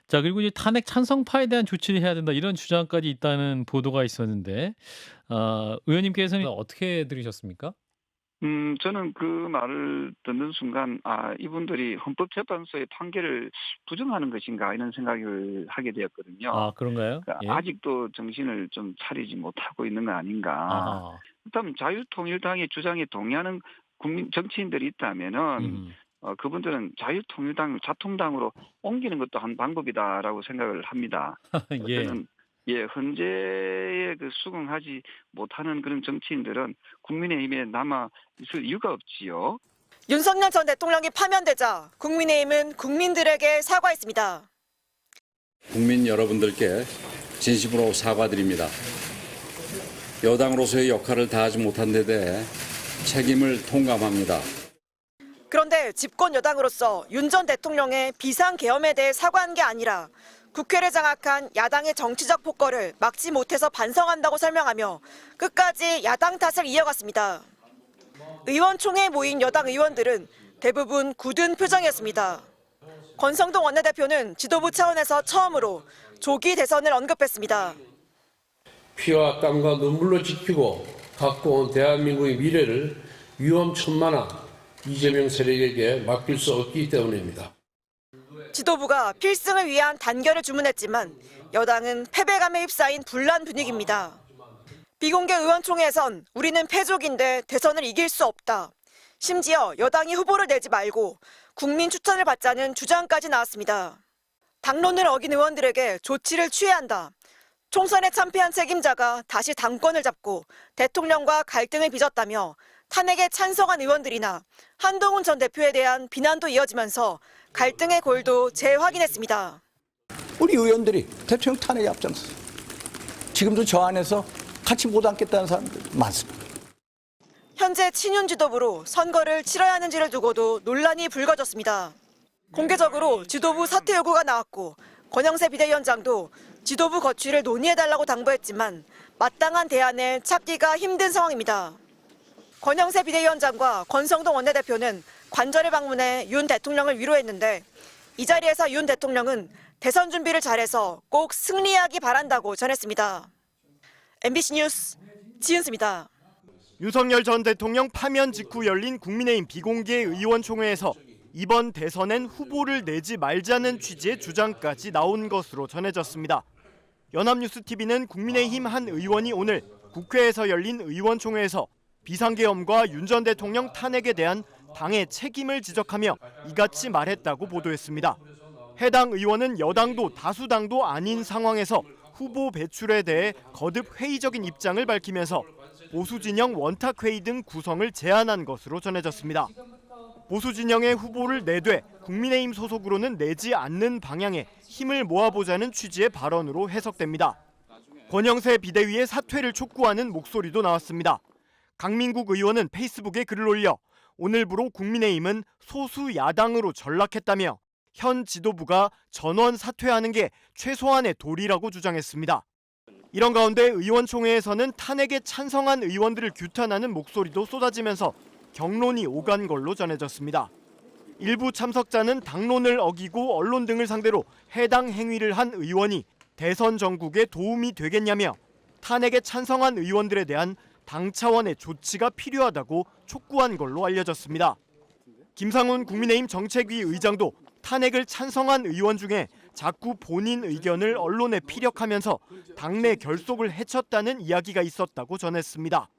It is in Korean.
자, 그리고 이제 탄핵 찬성파에 대한 조치를 해야 된다 이런 주장까지 있다는 보도가 있었는데 의원님께서는 어떻게 들으셨습니까? 저는 그 말을 듣는 순간 '아 이분들이 헌법재판소의 판결을 부정하는 것인가.' 이런 생각을 하게 되었거든요. 아, 그런가요? 그러니까 예. '아직도 정신을 좀 차리지 못하고 있는 거 아닌가.' 아하. 그렇다면 자유통일당의 주장에 동의하는 국민 정치인들이 있다면은 음. 그분들은 자유통일당을 자통당으로 옮기는 것도 한 방법이다라고 생각을 합니다. 예. 저는 헌재에 수긍하지 못하는 그런 정치인들은 국민의힘에 남아 있을 이유가 없지요. 윤석열 전 대통령이 파면되자 국민의힘은 국민들에게 사과했습니다. 국민 여러분들께 진심으로 사과드립니다. 여당으로서의 역할을 다하지 못한 데 대해 책임을 통감합니다. 그런데 집권 여당으로서 윤 전 대통령의 비상계엄에 대해 사과한 게 아니라 국회를 장악한 야당의 정치적 폭거를 막지 못해서 반성한다고 설명하며 끝까지 야당 탓을 이어갔습니다. 의원총회에 모인 여당 의원들은 대부분 굳은 표정이었습니다. 권성동 원내대표는 지도부 차원에서 처음으로 조기 대선을 언급했습니다. 피와 땀과 눈물로 지키고 갖고 온 대한민국의 미래를 위험천만한 이재명 세력에게 맡길 수 없기 때문입니다. 지도부가 필승을 위한 단결을 주문했지만 여당은 패배감에 휩싸인 분란 분위기입니다. 비공개 의원총회에선 우리는 패족인데 대선을 이길 수 없다. 심지어 여당이 후보를 내지 말고 국민 추천을 받자는 주장까지 나왔습니다. 당론을 어긴 의원들에게 조치를 취해야 한다. 총선에 참패한 책임자가 다시 당권을 잡고 대통령과 갈등을 빚었다며 탄핵에 찬성한 의원들이나 한동훈 전 대표에 대한 비난도 이어지면서 갈등의 골도 재확인했습니다. 우리 의원들이 대통령 탄핵에 앞장섰어요. 지금도 저 안에서 같이 못 앉겠다는 사람들 많습니다. 현재 친윤 지도부로 선거를 치러야 하는지를 두고도 논란이 불거졌습니다. 공개적으로 지도부 사퇴 요구가 나왔고 권영세 비대위원장도 지도부 거취를 논의해달라고 당부했지만 마땅한 대안을 찾기가 힘든 상황입니다. 권영세 비대위원장과 권성동 원내대표는 관저를 방문해 윤 대통령을 위로했는데 이 자리에서 윤 대통령은 대선 준비를 잘해서 꼭 승리하기 바란다고 전했습니다. MBC 뉴스 지은수입니다. 윤석열 전 대통령 파면 직후 열린 국민의힘 비공개 의원총회에서 이번 대선엔 후보를 내지 말자는 취지의 주장까지 나온 것으로 전해졌습니다. 연합뉴스TV는 국민의힘 한 의원이 오늘 국회에서 열린 의원총회에서 비상계엄과 윤 전 대통령 탄핵에 대한 당의 책임을 지적하며 이같이 말했다고 보도했습니다. 해당 의원은 여당도 다수당도 아닌 상황에서 후보 배출에 대해 거듭 회의적인 입장을 밝히면서 보수진영 원탁회의 등 구성을 제안한 것으로 전해졌습니다. 보수진영의 후보를 내되 국민의힘 소속으로는 내지 않는 방향에 힘을 모아보자는 취지의 발언으로 해석됩니다. 권영세 비대위의 사퇴를 촉구하는 목소리도 나왔습니다. 강민국 의원은 페이스북에 글을 올려 오늘부로 국민의힘은 소수 야당으로 전락했다며 현 지도부가 전원 사퇴하는 게 최소한의 도리라고 주장했습니다. 이런 가운데 의원총회에서는 탄핵에 찬성한 의원들을 규탄하는 목소리도 쏟아지면서 격론이 오간 걸로 전해졌습니다. 일부 참석자는 당론을 어기고 언론 등을 상대로 해당 행위를 한 의원이 대선 전국에 도움이 되겠냐며 탄핵에 찬성한 의원들에 대한 당 차원의 조치가 필요하다고 촉구한 걸로 알려졌습니다. 김상훈 국민의힘 정책위 의장도 탄핵을 찬성한 의원 중에 자꾸 본인 의견을 언론에 피력하면서 당내 결속을 해쳤다는 이야기가 있었다고 전했습니다.